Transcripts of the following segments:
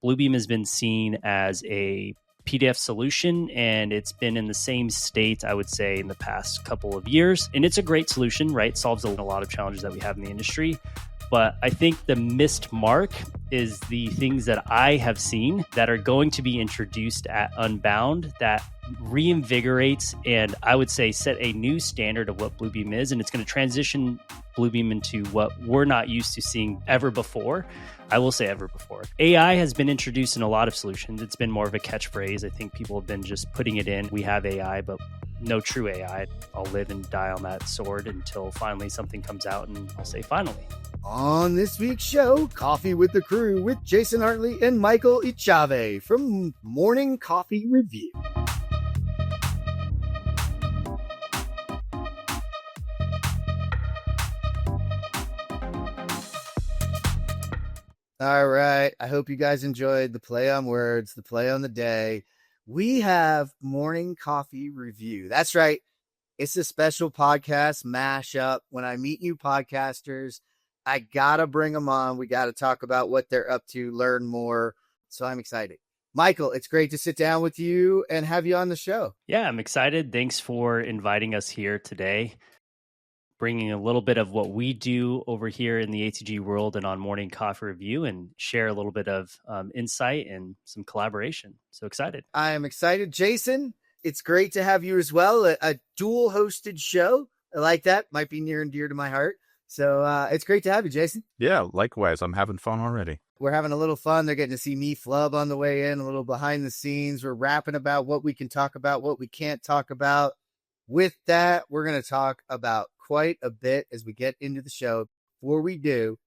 Bluebeam has been seen as a PDF solution, and it's been in the same state, I would say, in the past couple of years. And it's a great solution, right? It solves a lot of challenges that we have in the industry. But I think the missed mark is the things that I have seen that are going to be introduced at Unbound that reinvigorates and I would say set a new standard of what Bluebeam is. And it's going to transition Bluebeam into what we're not used to seeing ever before. I will say ever before. AI has been introduced in a lot of solutions. It's been more of a catchphrase. I think people have been just putting it in. We have AI, but no true AI. I'll live and die on that sword until finally something comes out and I'll say finally. On this week's show, Coffee with the Crew with Jason Artley and Michael Echave from Morning Coffee Review. All right. I hope you guys enjoyed the play on words, the play on the day. We have Morning Coffee Review. That's right. It's a special podcast mashup. When I meet new podcasters, I got to bring them on. We got to talk about what they're up to, learn more. So I'm excited. Michael, it's great to sit down with you and have you on the show. Yeah, I'm excited. Thanks for inviting us here today, bringing a little bit of what we do over here in the ATG world and on Morning Coffee Review and share a little bit of insight and some collaboration. So excited. I am excited. Jason, it's great to have you as well. A dual hosted show. I like that. Might be near and dear to my heart. So it's great to have you, Jason. Yeah, likewise. I'm having fun already. We're having a little fun. They're getting to see me flub on the way in, a little behind the scenes. We're rapping about what we can talk about, what we can't talk about. With that, we're going to talk about quite a bit as we get into the show. Before we do,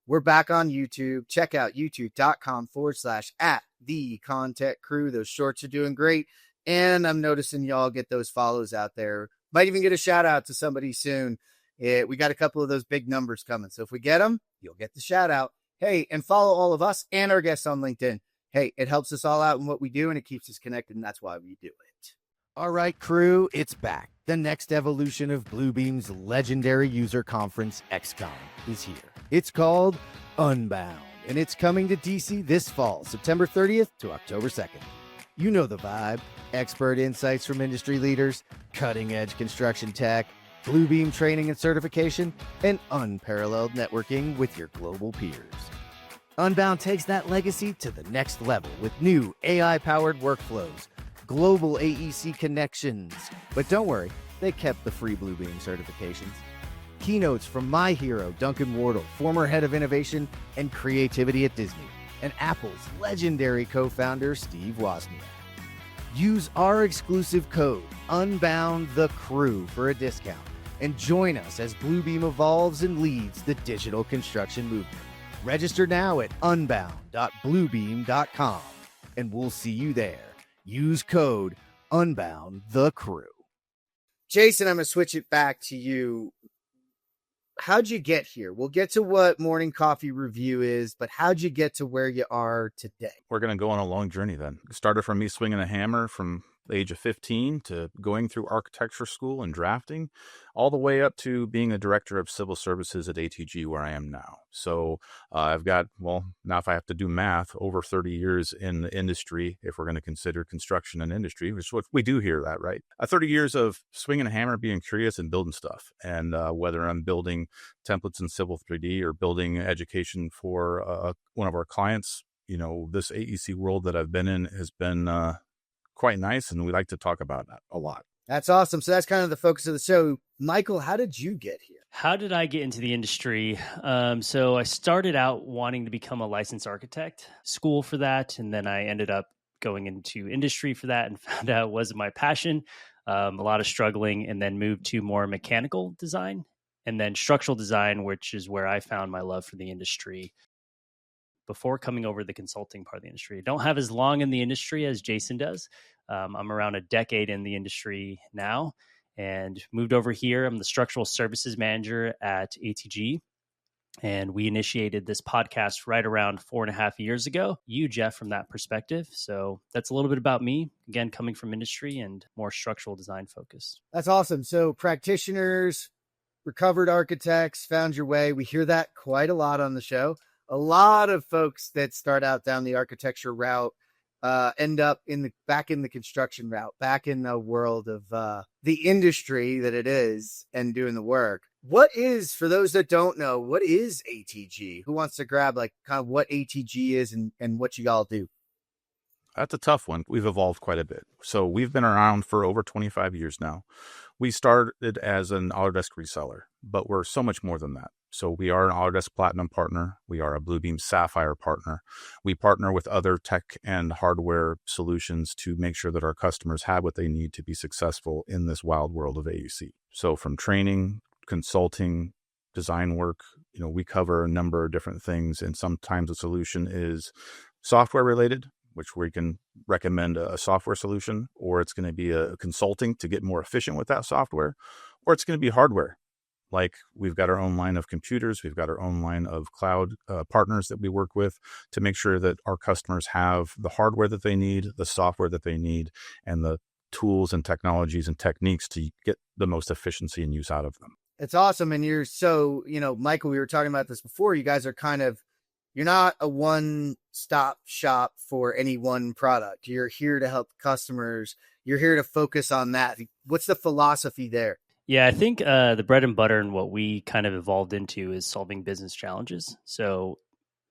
we're back on YouTube. Check out youtube.com/at the ConTech Crew. Those shorts are doing great. And I'm noticing y'all get those follows out there. Might even get a shout out to somebody soon. We got a couple of those big numbers coming. So if we get them, you'll get the shout out. Hey, and follow all of us and our guests on LinkedIn. Hey, it helps us all out in what we do and it keeps us connected. And that's why we do it. All right, crew, it's back. The next evolution of Bluebeam's legendary user conference, XCon, is here. It's called Unbound, and it's coming to DC this fall, September 30th to October 2nd. You know the vibe. Expert insights from industry leaders, cutting-edge construction tech, Bluebeam training and certification, and unparalleled networking with your global peers. Unbound takes that legacy to the next level with new AI-powered workflows, global AEC connections. But don't worry, they kept the free Bluebeam certifications. Keynotes from my hero, Duncan Wardle, former head of innovation and creativity at Disney, and Apple's legendary co-founder, Steve Wozniak. Use our exclusive code, UnboundTheCrew, for a discount, and join us as Bluebeam evolves and leads the digital construction movement. Register now at unbound.bluebeam.com, and we'll see you there. Use code UnboundTheCrew. Jason, I'm going to switch it back to you. How'd you get here? We'll get to what Morning Coffee Review is, but how'd you get to where you are today? We're going to go on a long journey then. It started from me swinging a hammer from the age of 15 to going through architecture school and drafting, all the way up to being a director of civil services at ATG, where I am now. So I've got, well, now if I have to do math, over 30 years in the industry, if we're going to consider construction an industry, which is what we do here, that, right? 30 years of swinging a hammer, being curious and building stuff. And whether I'm building templates in Civil 3D or building education for one of our clients, you know, this AEC world that I've been in has been quite nice, and we like to talk about that a lot. That's awesome. So that's kind of the focus of the show. Michael, how did you get here? How did I get into the industry? So I started out wanting to become a licensed architect, school for that, and then I ended up going into industry for that and found out it wasn't my passion. A lot of struggling, and then moved to more mechanical design and then structural design, which is where I found my love for the industry before coming over the consulting part of the industry. I don't have as long in the industry as Jason does. I'm around a decade in the industry now and moved over here. I'm the structural services manager at ATG. And we initiated this podcast right around 4.5 years ago. You, Jeff, from that perspective. So that's a little bit about me, again, coming from industry and more structural design focused. That's awesome. So practitioners, recovered architects, found your way. We hear that quite a lot on the show. A lot of folks that start out down the architecture route end up back in the construction route, back in the world of the industry that it is and doing the work. What is, for those that don't know, what is ATG? Who wants to grab like kind of what ATG is and what you all do? That's a tough one. We've evolved quite a bit. So we've been around for over 25 years now. We started as an Autodesk reseller, but we're so much more than that. So we are an Autodesk Platinum partner. We are a Bluebeam Sapphire partner. We partner with other tech and hardware solutions to make sure that our customers have what they need to be successful in this wild world of AEC. So from training, consulting, design work, we cover a number of different things. And sometimes the solution is software related, which we can recommend a software solution, or it's going to be a consulting to get more efficient with that software, or it's going to be hardware. Like we've got our own line of computers, we've got our own line of cloud partners that we work with to make sure that our customers have the hardware that they need, the software that they need, and the tools and technologies and techniques to get the most efficiency and use out of them. It's awesome. And you're so, Michael, we were talking about this before. You guys are you're not a one-stop shop for any one product. You're here to help customers. You're here to focus on that. What's the philosophy there? Yeah, I think the bread and butter and what we kind of evolved into is solving business challenges. So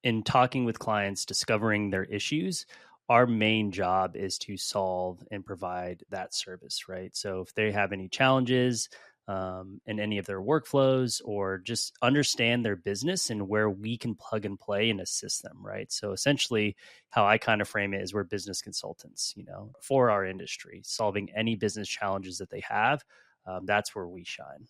in talking with clients, discovering their issues, our main job is to solve and provide that service, right? So if they have any challenges in any of their workflows, or just understand their business and where we can plug and play and assist them, right? So essentially how I kind of frame it is we're business consultants, for our industry, solving any business challenges that they have. That's where we shine.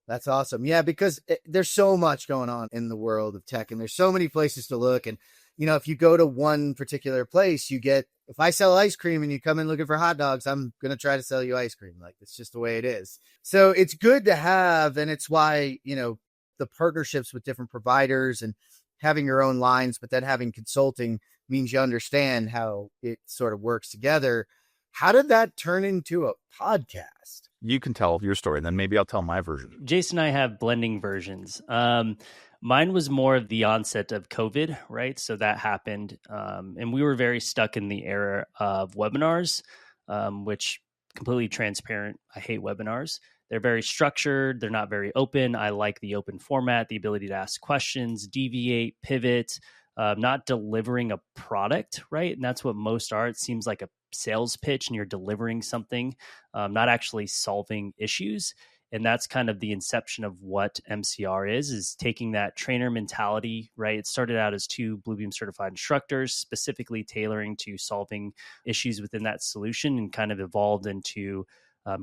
That's awesome. Yeah, because there's so much going on in the world of tech and there's so many places to look. And, if you go to one particular place, if I sell ice cream and you come in looking for hot dogs, I'm going to try to sell you ice cream. Like, it's just the way it is. So it's good to have, and it's why, the partnerships with different providers and having your own lines, but then having consulting means you understand how it sort of works together. How did that turn into a podcast? You can tell your story, and then maybe I'll tell my version. Jason and I have blending versions. Mine was more of the onset of COVID, right? So that happened. And we were very stuck in the era of webinars, which completely transparent. I hate webinars. They're very structured. They're not very open. I like the open format, the ability to ask questions, deviate, pivot, not delivering a product, right? And that's what most are. It seems like a sales pitch and you're delivering something, not actually solving issues. And that's kind of the inception of what MCR is taking that trainer mentality, right? It started out as 2 Bluebeam certified instructors, specifically tailoring to solving issues within that solution, and kind of evolved into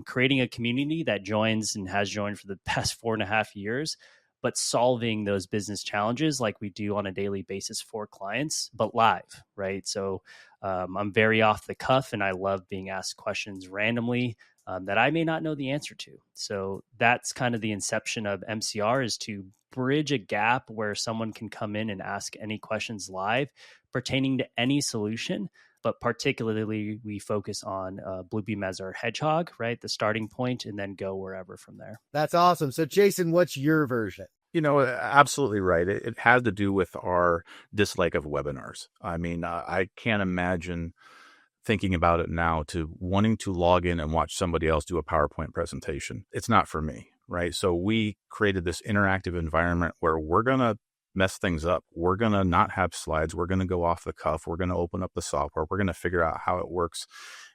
creating a community that joins and has joined for the past 4.5 years, but solving those business challenges like we do on a daily basis for clients, but live, right? So I'm very off the cuff and I love being asked questions randomly that I may not know the answer to. So that's kind of the inception of MCR, is to bridge a gap where someone can come in and ask any questions live pertaining to any solution. But particularly, we focus on Bluebeam as our hedgehog, right? The starting point, and then go wherever from there. That's awesome. So, Jason, what's your version? Absolutely right. It has to do with our dislike of webinars. I mean, I can't imagine thinking about it now to wanting to log in and watch somebody else do a PowerPoint presentation. It's not for me, right? So we created this interactive environment where we're going to mess things up. We're going to not have slides. We're going to go off the cuff. We're going to open up the software. We're going to figure out how it works.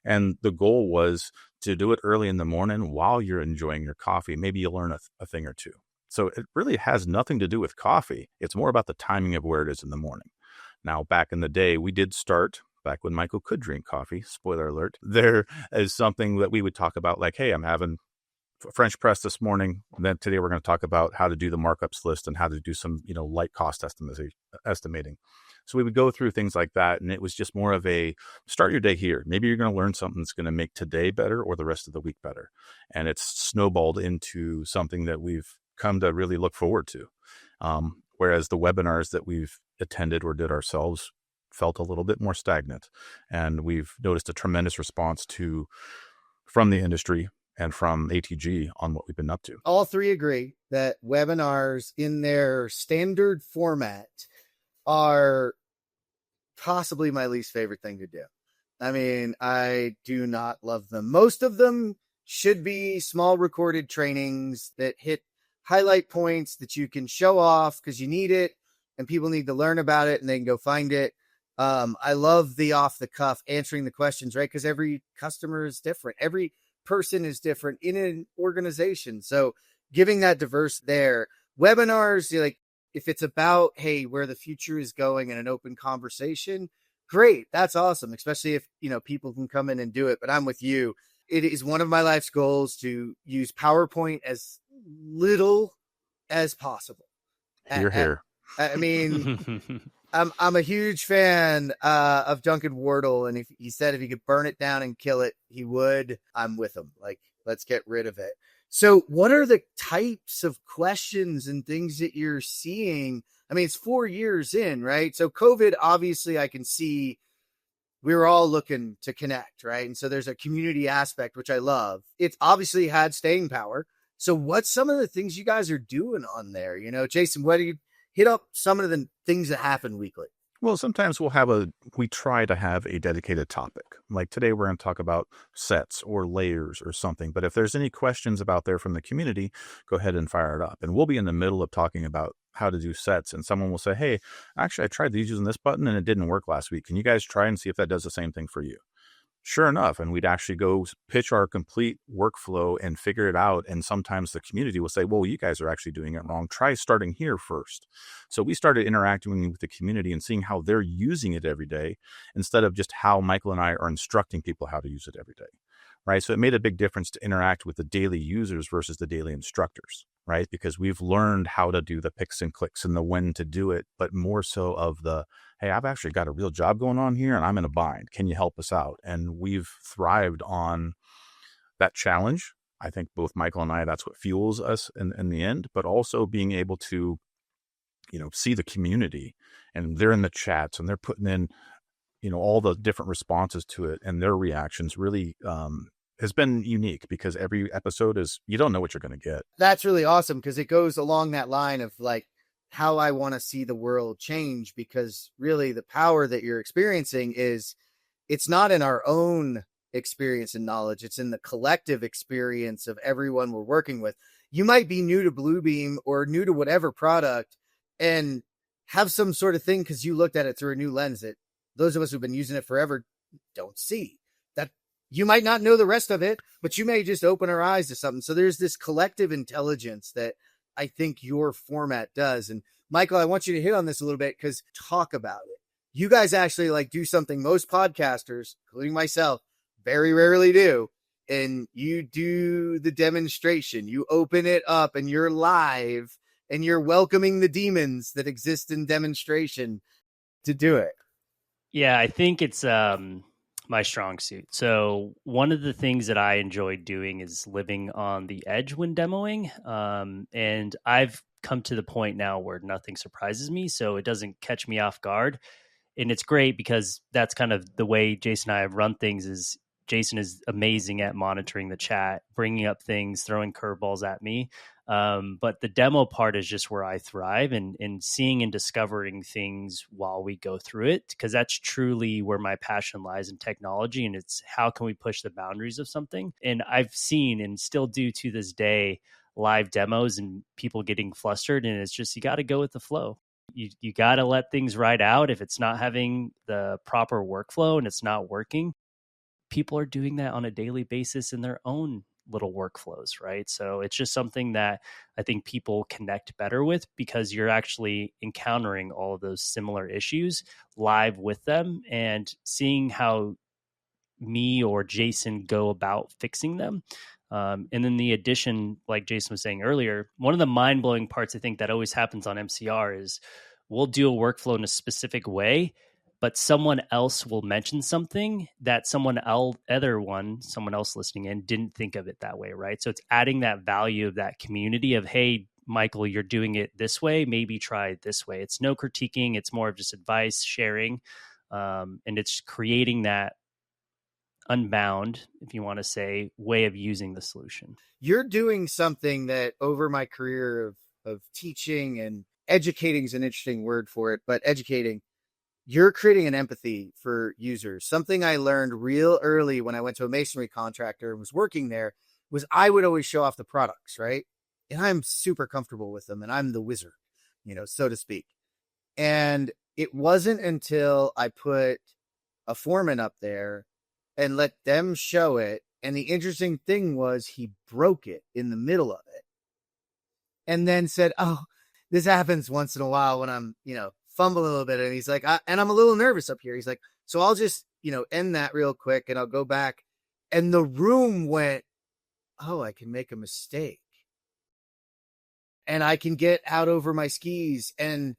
And the goal was to do it early in the morning while you're enjoying your coffee. Maybe you'll learn a thing or two. So it really has nothing to do with coffee. It's more about the timing of where it is in the morning. Now, back in the day, we did start back when Michael could drink coffee. Spoiler alert. There is something that we would talk about like, hey, I'm having French press this morning. And then today we're going to talk about how to do the markups list and how to do some, light cost estimating. So we would go through things like that. And it was just more of a start your day here. Maybe you're going to learn something that's going to make today better or the rest of the week better. And it's snowballed into something that we've come to really look forward to. Whereas the webinars that we've attended or did ourselves felt a little bit more stagnant. And we've noticed a tremendous response from the industry and from ATG on what we've been up to. All three agree that webinars in their standard format are possibly my least favorite thing to do. I mean, I do not love them. Most of them should be small recorded trainings that hit highlight points that you can show off because you need it and people need to learn about it and they can go find it. I love the off the cuff answering the questions, right? Because every customer is different. Every person is different in an organization. So giving that diverse there. Webinars, like if it's about, hey, where the future is going in an open conversation, great. That's awesome. Especially if, people can come in and do it. But I'm with you. It is one of my life's goals to use PowerPoint as little as possible. Hear, hear. I mean, I'm a huge fan of Duncan Wardle, and if he said if he could burn it down and kill it, he would. I'm with him. Like, let's get rid of it. So what are the types of questions and things that you're seeing? I mean, it's 4 years in, right? So COVID, obviously, I can see we were all looking to connect, right? And so there's a community aspect, which I love. It's obviously had staying power. So what's some of the things you guys are doing on there? Jason, what do you hit up some of the things that happen weekly? Well, sometimes we try to have a dedicated topic. Like today, we're going to talk about sets or layers or something. But if there's any questions about there from the community, go ahead and fire it up. And we'll be in the middle of talking about how to do sets. And someone will say, hey, actually, I tried these using this button and it didn't work last week. Can you guys try and see if that does the same thing for you? Sure enough, and we'd actually go pitch our complete workflow and figure it out. And sometimes the community will say, well, you guys are actually doing it wrong. Try starting here first. So we started interacting with the community and seeing how they're using it every day instead of just how Michael and I are instructing people how to use it every day. Right. So it made a big difference to interact with the daily users versus the daily instructors. Right. Because we've learned how to do the picks and clicks and the when to do it, but more so of the, hey, I've actually got a real job going on here and I'm in a bind. Can you help us out? And we've thrived on that challenge. I think both Michael and I, that's what fuels us in the end, but also being able to, see the community and they're in the chats and they're putting in, all the different responses to it and their reactions really, has been unique because every episode you don't know what you're going to get. That's really awesome because it goes along that line of like how I want to see the world change, because really the power that you're experiencing it's not in our own experience and knowledge. It's in the collective experience of everyone we're working with. You might be new to Bluebeam or new to whatever product and have some sort of thing because you looked at it through a new lens that those of us who've been using it forever don't see. You might not know the rest of it, but you may just open our eyes to something. So there's this collective intelligence that I think your format does. And Michael, I want you to hit on this a little bit because talk about it. You guys actually do something most podcasters, including myself, very rarely do. And you do the demonstration. You open it up and you're live and you're welcoming the demons that exist in demonstration to do it. Yeah, I think it's my strong suit. So one of the things that I enjoy doing is living on the edge when demoing. And I've come to the point now where nothing surprises me, so it doesn't catch me off guard. And it's great because that's kind of the way Jason and I have run things. Is Jason is amazing at monitoring the chat, bringing up things, throwing curveballs at me. But the demo part is just where I thrive and seeing and discovering things while we go through it, because that's truly where my passion lies in technology. And it's how can we push the boundaries of something? And I've seen and still do to this day live demos and people getting flustered. And it's just, you got to go with the flow. You got to let things ride out. If it's not having the proper workflow and it's not working, people are doing that on a daily basis in their own little workflows, right? So it's just something that I think people connect better with because you're actually encountering all of those similar issues live with them and seeing how me or Jason go about fixing them. And then the addition, like Jason was saying earlier, one of the mind-blowing parts I think that always happens on MCR is we'll do a workflow in a specific way, but someone else will mention something that someone else listening in didn't think of it that way, right? So it's adding that value of that community of, hey, Michael, you're doing it this way, maybe try it this way. It's no critiquing, it's more of just advice, sharing, and it's creating that Unbound, if you want to say, way of using the solution. You're doing something that over my career of teaching and educating is an interesting word for it, but educating, you're creating an empathy for users. Something I learned real early when I went to a masonry contractor and was working there was I would always show off the products, right? And I'm super comfortable with them and I'm the wizard, so to speak. And it wasn't until I put a foreman up there and let them show it. And the interesting thing was he broke it in the middle of it and then said, "Oh, this happens once in a while when I'm, fumbling a little bit." And he's like, and I'm a little nervous up here. He's like, "So I'll just, end that real quick and I'll go back." And the room went, "Oh, I can make a mistake and I can get out over my skis." And,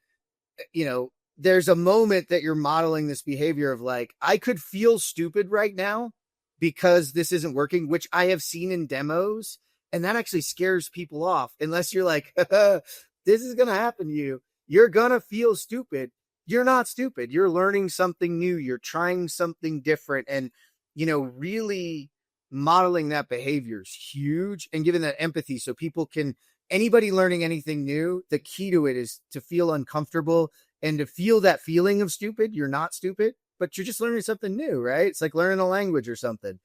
there's a moment that you're modeling this behavior of like, I could feel stupid right now because this isn't working, which I have seen in demos. And that actually scares people off unless you're like, this is going to happen to you. You're going to feel stupid. You're not stupid. You're learning something new. You're trying something different. And, really modeling that behavior is huge and giving that empathy so people can, anybody learning anything new, the key to it is to feel uncomfortable and to feel that feeling of stupid. You're not stupid, but you're just learning something new, right? It's like learning a language or something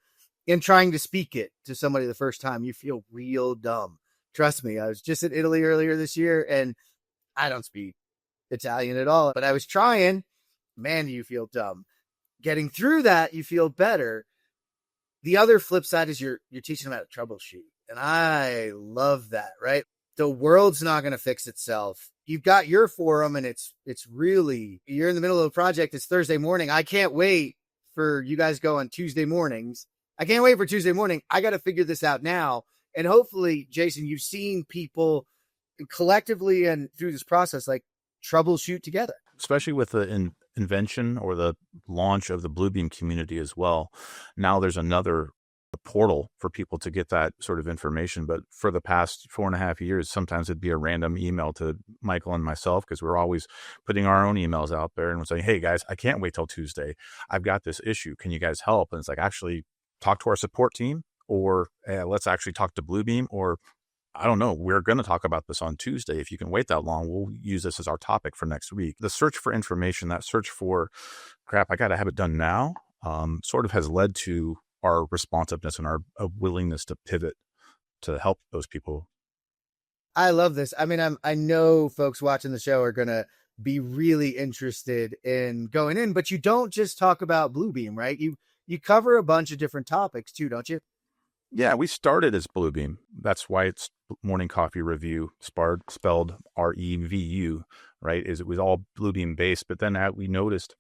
and trying to speak it to somebody the first time. You feel real dumb. Trust me. I was just in Italy earlier this year and I don't speak Italian at all, but I was trying. Man, do you feel dumb. Getting through that, you feel better. The other flip side is you're teaching them how to troubleshoot. And I love that, right? The world's not going to fix itself. You've got your forum and it's really, you're in the middle of a project. It's Thursday morning. I can't wait for you guys to go on Tuesday mornings. I can't wait for Tuesday morning. I got to figure this out now. And hopefully, Jason, you've seen people collectively and through this process, like troubleshoot together. Especially with the invention or the launch of the Bluebeam community as well. Now there's another portal for people to get that sort of information. But for the past 4.5 years, sometimes it'd be a random email to Michael and myself because we're always putting our own emails out there and we're saying, "Hey guys, I can't wait till Tuesday. I've got this issue. Can you guys help?" And it's like, actually talk to our support team, or let's actually talk to Bluebeam, or I don't know, we're going to talk about this on Tuesday. If you can wait that long, we'll use this as our topic for next week. The search for information, that search for crap, I got to have it done now, sort of has led to our responsiveness and our willingness to pivot to help those people. I love this. I mean, I know folks watching the show are going to be really interested in going in, but you don't just talk about Bluebeam, right? You cover a bunch of different topics too, don't you? Yeah, we started as Bluebeam. That's why it's Morning Coffee Review, spelled REVU, right? It was all Bluebeam based. But then we noticed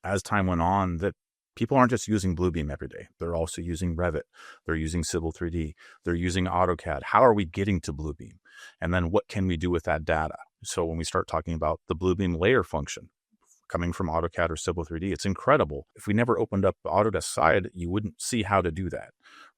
as time went on that people aren't just using Bluebeam every day. They're also using Revit. They're using Civil 3D. They're using AutoCAD. How are we getting to Bluebeam? And then what can we do with that data? So when we start talking about the Bluebeam layer function, coming from AutoCAD or Civil 3D, it's incredible. If we never opened up the Autodesk side, you wouldn't see how to do that,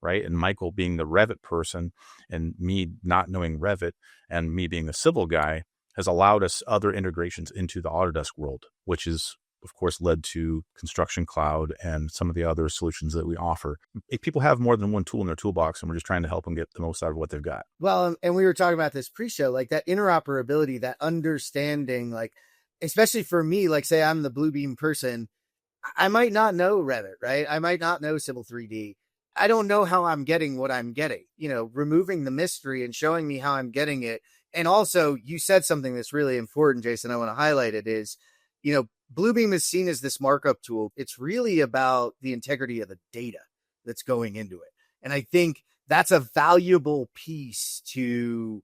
right? And Michael being the Revit person and me not knowing Revit and me being the Civil guy has allowed us other integrations into the Autodesk world, which is, of course, led to Construction Cloud and some of the other solutions that we offer. People have more than one tool in their toolbox, and we're just trying to help them get the most out of what they've got. Well, and we were talking about this pre-show, like that interoperability, that understanding, like, especially for me, like say I'm the Bluebeam person, I might not know Revit, right? I might not know Civil 3D. I don't know how I'm getting what I'm getting, removing the mystery and showing me how I'm getting it. And also you said something that's really important, Jason. I want to highlight it is, Bluebeam is seen as this markup tool. It's really about the integrity of the data that's going into it. And I think that's a valuable piece to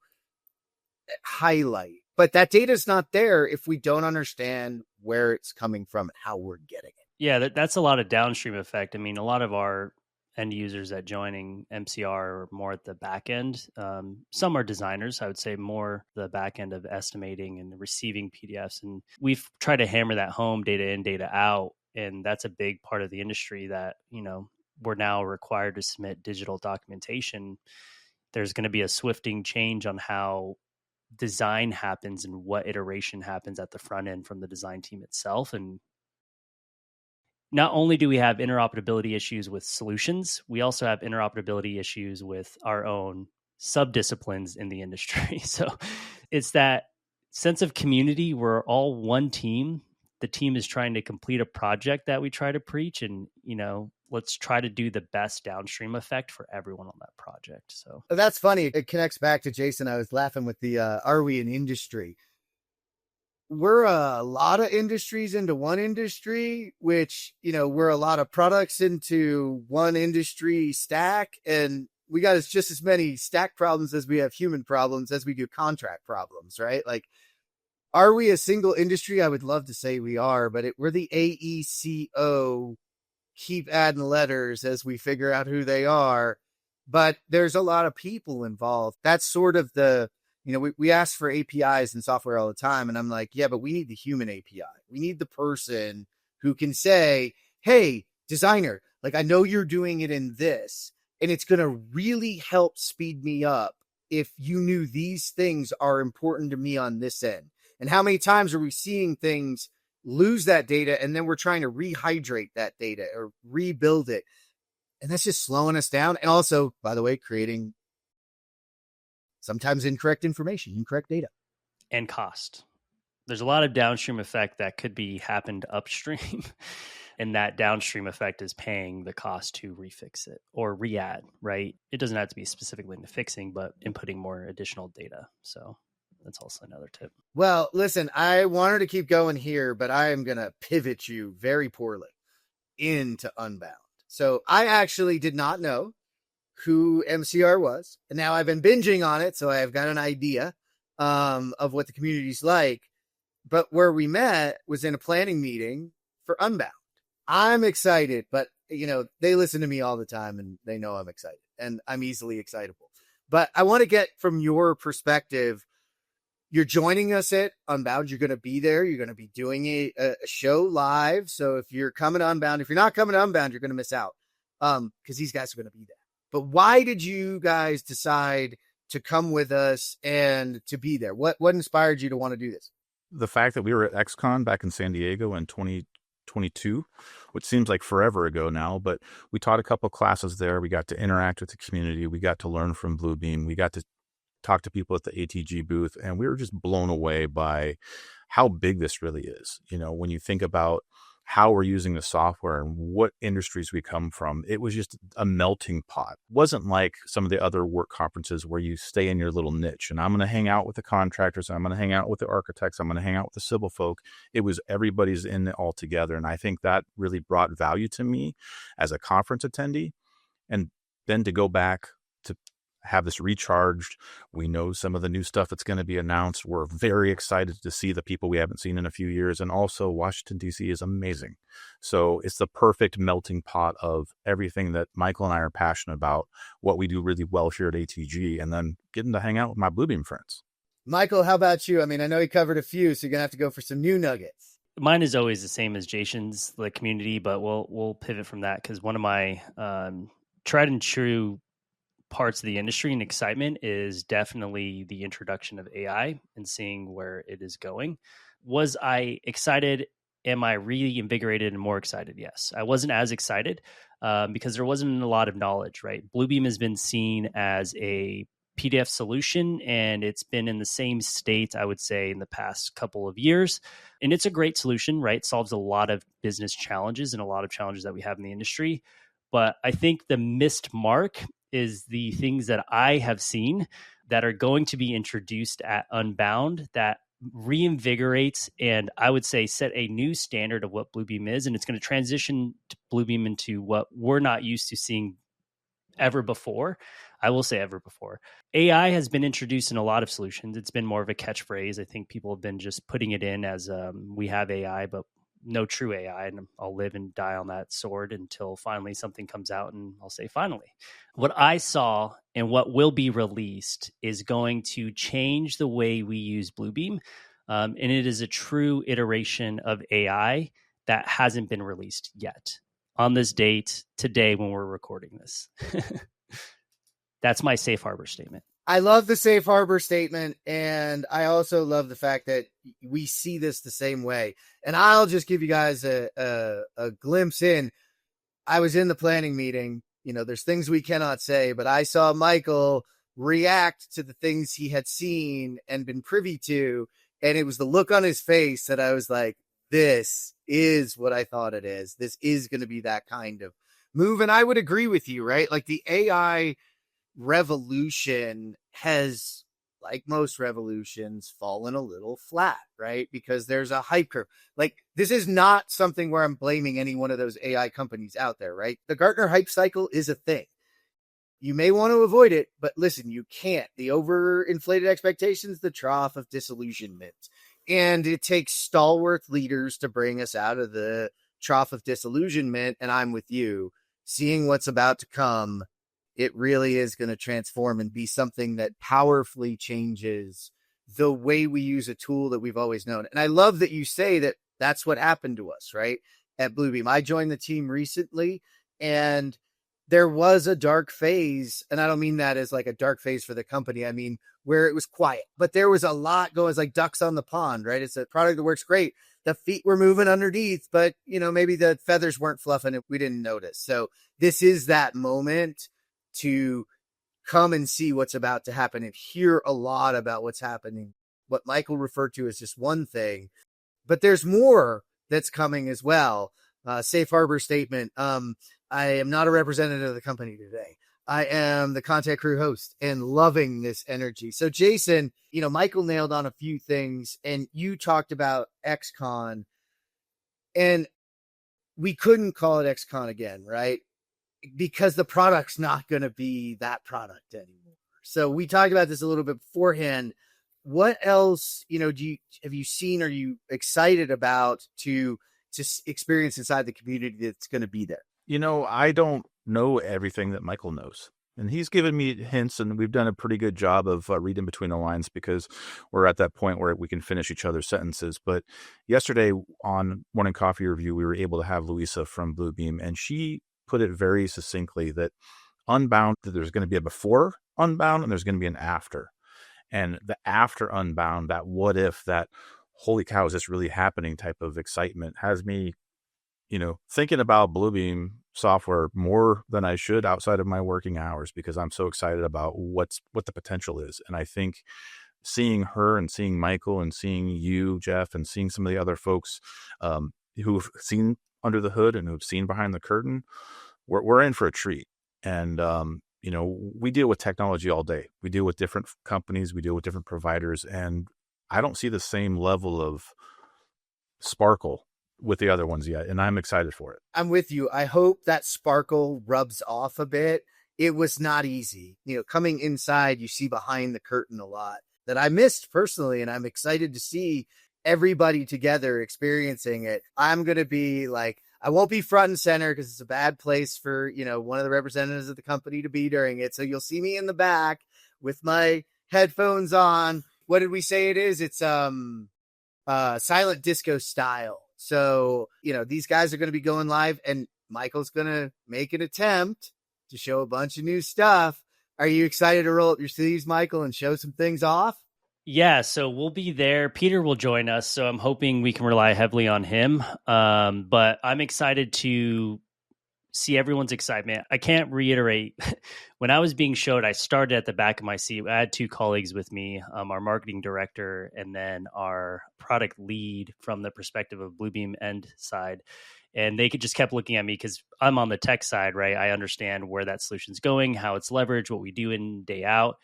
highlight. But that data is not there if we don't understand where it's coming from and how we're getting it. Yeah, that's a lot of downstream effect. I mean, a lot of our end users that joining MCR are more at the back end. Some are designers, I would say more the back end of estimating and receiving PDFs. And we've tried to hammer that home, data in, data out. And that's a big part of the industry that, we're now required to submit digital documentation. There's going to be a swifting change on how design happens and what iteration happens at the front end from the design team itself. And not only do we have interoperability issues with solutions, we also have interoperability issues with our own subdisciplines in the industry. So it's that sense of community. We're all one team. The team is trying to complete a project that we try to preach, and, let's try to do the best downstream effect for everyone on that project. So that's funny. It connects back to Jason. I was laughing with the, are we an industry? We're a lot of industries into one industry, which, we're a lot of products into one industry stack. And we got just as many stack problems as we have human problems as we do contract problems, right? Like, are we a single industry? I would love to say we are, but we're the AECO. Keep adding letters as we figure out who they are. But there's a lot of people involved. That's sort of we ask for APIs in software all the time. And I'm like, yeah, but we need the human API. We need the person who can say, hey, designer, like, I know you're doing it in this, and it's going to really help speed me up if you knew these things are important to me on this end. And how many times are we seeing things lose that data, and then we're trying to rehydrate that data or rebuild it? And that's just slowing us down. And also, by the way, creating sometimes incorrect information, incorrect data. And cost. There's a lot of downstream effect that could be happened upstream. And that downstream effect is paying the cost to refix it or re-add, right? It doesn't have to be specifically into fixing, but inputting more additional data. So that's also another tip. Well, listen, I wanted to keep going here, but I am going to pivot you very poorly into Unbound. So I actually did not know who MCR was, and now I've been binging on it, so I've got an idea of what the community's like. But where we met was in a planning meeting for Unbound. I'm excited, but they listen to me all the time, and they know I'm excited, and I'm easily excitable. But I want to get from your perspective. You're joining us at Unbound. You're going to be there. You're going to be doing a show live. So if you're coming to Unbound, if you're not coming to Unbound, you're going to miss out because these guys are going to be there. But why did you guys decide to come with us and to be there? What inspired you to want to do this? The fact that we were at XCon back in San Diego in 2022, which seems like forever ago now, but we taught a couple classes there. We got to interact with the community. We got to learn from Bluebeam. We got to talk to people at the ATG booth, and we were just blown away by how big this really is. When you think about how we're using the software and what industries we come from, it was just a melting pot. It wasn't like some of the other work conferences where you stay in your little niche and I'm going to hang out with the contractors, I'm going to hang out with the architects, I'm going to hang out with the civil folk. It was everybody's in it all together. And I think that really brought value to me as a conference attendee. And then to go back to have this recharged. We know some of the new stuff that's going to be announced. We're very excited to see the people we haven't seen in a few years. And also Washington, D.C. is amazing. So it's the perfect melting pot of everything that Michael and I are passionate about, what we do really well here at ATG, and then getting to hang out with my Bluebeam friends. Michael, how about you? I mean, I know he covered a few, so you're going to have to go for some new nuggets. Mine is always the same as Jason's, the community, but we'll pivot from that because one of my tried and true parts of the industry and excitement is definitely the introduction of AI and seeing where it is going. Was I excited? Am I reinvigorated and more excited? Yes. I wasn't as excited because there wasn't a lot of knowledge, right? Bluebeam has been seen as a PDF solution, and it's been in the same state, I would say, in the past couple of years. And it's a great solution, right? It solves a lot of business challenges and a lot of challenges that we have in the industry. But I think the missed mark is the things that I have seen that are going to be introduced at Unbound that reinvigorates and I would say set a new standard of what Bluebeam is. And it's going to transition Bluebeam into what we're not used to seeing ever before. I will say ever before. AI has been introduced in a lot of solutions. It's been more of a catchphrase. I think people have been just putting it in as we have AI, but no true AI, and I'll live and die on that sword until finally something comes out and I'll say finally. What I saw and what will be released is going to change the way we use Bluebeam, and it is a true iteration of AI that hasn't been released yet on this date today when we're recording this. That's my safe harbor statement. I love the safe harbor statement, and I also love the fact that we see this the same way. And I'll just give you guys a glimpse in. I was in the planning meeting. There's things we cannot say, but I saw Michael react to the things he had seen and been privy to, And it was the look on his face that I was like, this is what I thought it is. This is going to be that kind of move. And I would agree with you, right? Like the AI revolution has, like most revolutions, fallen a little flat, right? Because there's a hype curve. Like, this is not something where I'm blaming any one of those AI companies out there, right? The Gartner hype cycle is a thing. You may want to avoid it, but listen, you can't. The overinflated expectations, the trough of disillusionment. And it takes stalwart leaders to bring us out of the trough of disillusionment. And I'm with you. Seeing what's about to come, it really is going to transform and be something that powerfully changes the way we use a tool that we've always known. And I love that you say that that's what happened to us, right? At Bluebeam. I joined the team recently, and there was a dark phase. And I don't mean that as like a dark phase for the company. I mean, where it was quiet, but there was a lot going. It's like ducks on the pond, right? It's a product that works great. The feet were moving underneath, but maybe the feathers weren't fluffing it. We didn't notice. So this is that moment to come and see what's about to happen and hear a lot about what's happening. What Michael referred to as just one thing, but there's more that's coming as well. Safe harbor statement. I am not a representative of the company today. I am the ConTech Crew host and loving this energy. So Jason, Michael nailed on a few things, and you talked about XCon, and we couldn't call it XCon again, right? Because the product's not going to be that product anymore. So we talked about this a little bit beforehand. What else, have you seen? Are you excited about to experience inside the community that's going to be there? I don't know everything that Michael knows. And he's given me hints, and we've done a pretty good job of reading between the lines because we're at that point where we can finish each other's sentences. But yesterday on Morning Coffee Review, we were able to have Louisa from Bluebeam, and she put it very succinctly that Unbound, that there's going to be a before Unbound and there's going to be an after. And the after Unbound, that what if, that holy cow, is this really happening type of excitement has me thinking about Bluebeam software more than I should outside of my working hours, because I'm so excited about what the potential is. And I think seeing her and seeing Michael and seeing you, Jeff, and seeing some of the other folks who've seen under the hood and who've seen behind the curtain, we're in for a treat. And, we deal with technology all day. We deal with different companies. We deal with different providers. And I don't see the same level of sparkle with the other ones yet, and I'm excited for it. I'm with you. I hope that sparkle rubs off a bit. It was not easy. Coming inside, you see behind the curtain a lot that I missed personally, and I'm excited to see everybody together experiencing it. I'm going to be like, I won't be front and center because it's a bad place for, one of the representatives of the company to be during it. So you'll see me in the back with my headphones on. What did we say it is? It's silent disco style. So, these guys are going to be going live, and Michael's going to make an attempt to show a bunch of new stuff. Are you excited to roll up your sleeves, Michael, and show some things off? Yeah, so we'll be there. Peter will join us, so I'm hoping we can rely heavily on him. But I'm excited to see everyone's excitement. I can't reiterate. When I was being showed, I started at the back of my seat. I had two colleagues with me, our marketing director and then our product lead from the perspective of Bluebeam end side. And they just kept looking at me because I'm on the tech side, right? I understand where that solution's going, how it's leveraged, what we do in, day out.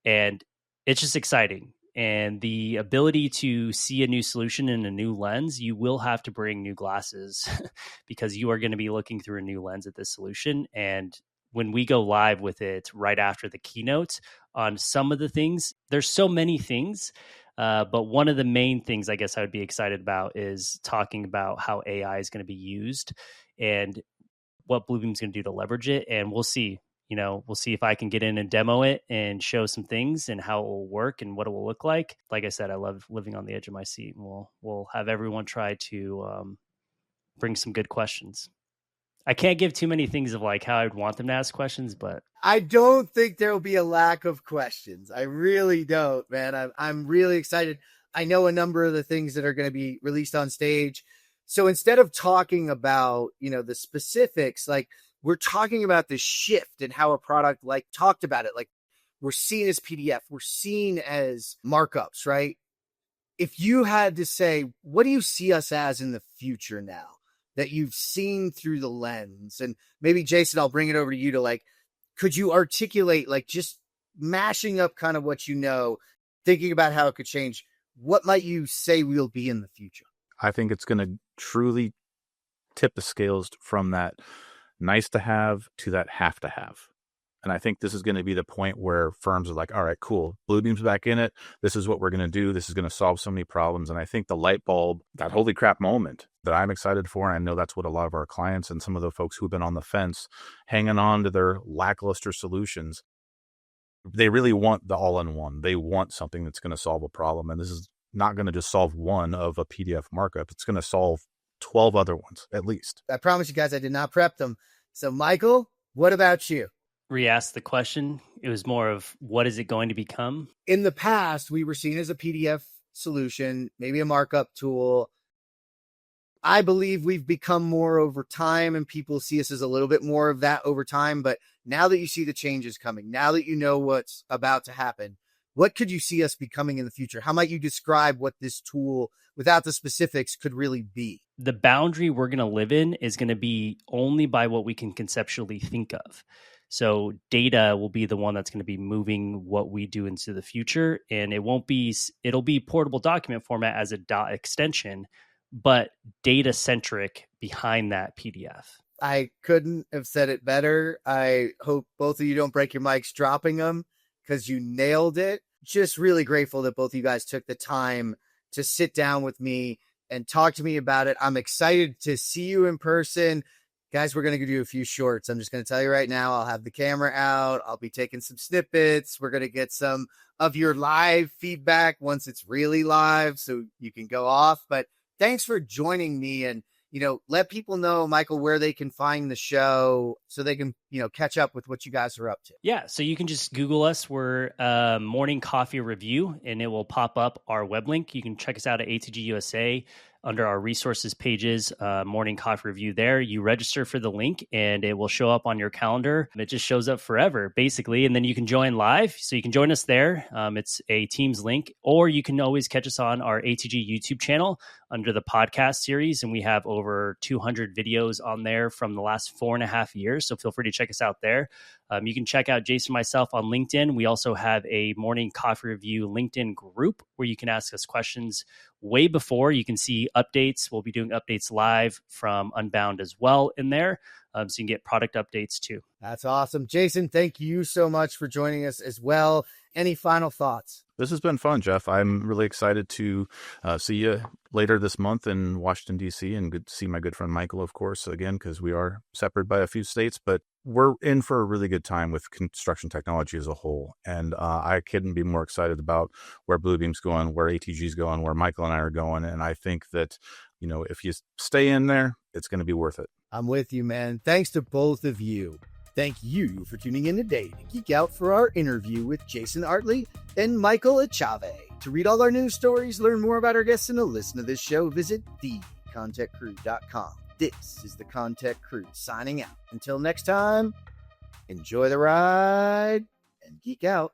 And it's just exciting. And the ability to see a new solution in a new lens, you will have to bring new glasses because you are going to be looking through a new lens at this solution. And when we go live with it right after the keynote on some of the things, there's so many things. But one of the main things I guess I would be excited about is talking about how AI is going to be used and what Bluebeam's going to do to leverage it. And we'll see. We'll see if I can get in and demo it and show some things and how it will work and what it will look like. Like I said, I love living on the edge of my seat, and we'll have everyone try to bring some good questions. I can't give too many things of like how I'd want them to ask questions, but I don't think there will be a lack of questions. I really don't, man. I'm really excited. I know a number of the things that are going to be released on stage. So instead of talking about, the specifics, like, we're talking about the shift and how a product talked about it. Like, we're seen as PDF, we're seen as markups, right? if you had to say, what do you see us as in the future now that you've seen through the lens? And maybe Jason, I'll bring it over to you to like, could you articulate, like, just mashing up kind of what you know, thinking about how it could change? What might you say we'll be in the future? I think it's going to truly tip the scales from that nice to have to that have to have. And I think this is going to be the point where firms are like, all right, cool. Bluebeam's back in it. This is what we're going to do. This is going to solve so many problems. And I think the light bulb, that holy crap moment that I'm excited for, and I know that's what a lot of our clients and some of the folks who've been on the fence, hanging on to their lackluster solutions, they really want the all-in-one. They want something that's going to solve a problem. And this is not going to just solve one of a PDF markup. It's going to solve 12 other ones, at least. I promise you guys, I did not prep them. So Michael, what about you? Re-ask the question. It was more of, what is it going to become? In the past, we were seen as a PDF solution, maybe a markup tool. I believe we've become more over time, and people see us as a little bit more of that over time. But now that you see the changes coming, now that you know what's about to happen, what could you see us becoming in the future? How might you describe what this tool, without the specifics, could really be? The boundary we're going to live in is going to be only by what we can conceptually think of. So data will be the one that's going to be moving what we do into the future. And it'll be portable document format as a dot extension, but data centric behind that PDF. I couldn't have said it better. I hope both of you don't break your mics dropping them, because you nailed it. Just really grateful that both of you guys took the time to sit down with me and talk to me about it. I'm excited to see you in person. Guys, we're going to do a few shorts. I'm just going to tell you right now, I'll have the camera out. I'll be taking some snippets. We're going to get some of your live feedback once it's really live, so you can go off. But thanks for joining me, and, let people know, Michael, where they can find the show so they can, catch up with what you guys are up to. Yeah. So you can just Google us. We're Morning Coffee Review, and it will pop up our web link. You can check us out at ATG USA under our resources pages, Morning Coffee Review there. You register for the link and it will show up on your calendar. It just shows up forever, basically. And then you can join live. So you can join us there. It's a Teams link, or you can always catch us on our ATG YouTube channel under the podcast series. And we have over 200 videos on there from the last 4.5 years. So feel free to check us out there. You can check out Jason and myself on LinkedIn. We also have a Morning Coffee Review LinkedIn group where you can ask us questions way before. You can see updates. We'll be doing updates live from Unbound as well in there. So you can get product updates too. That's awesome. Jason, thank you so much for joining us as well. Any final thoughts? This has been fun, Jeff. I'm really excited to see you later this month in Washington, D.C., and good to see my good friend Michael, of course, again, because we are separated by a few states, but we're in for a really good time with construction technology as a whole. And I couldn't be more excited about where Bluebeam's going, where ATG's going, where Michael and I are going. And I think that, if you stay in there, it's going to be worth it. I'm with you, man. Thanks to both of you. Thank you for tuning in today to geek out for our interview with Jason Artley and Michael Echave. To read all our news stories, learn more about our guests, and to listen to this show, visit thecontechcrew.com. This is the ConTech Crew signing out. Until next time, enjoy the ride and geek out.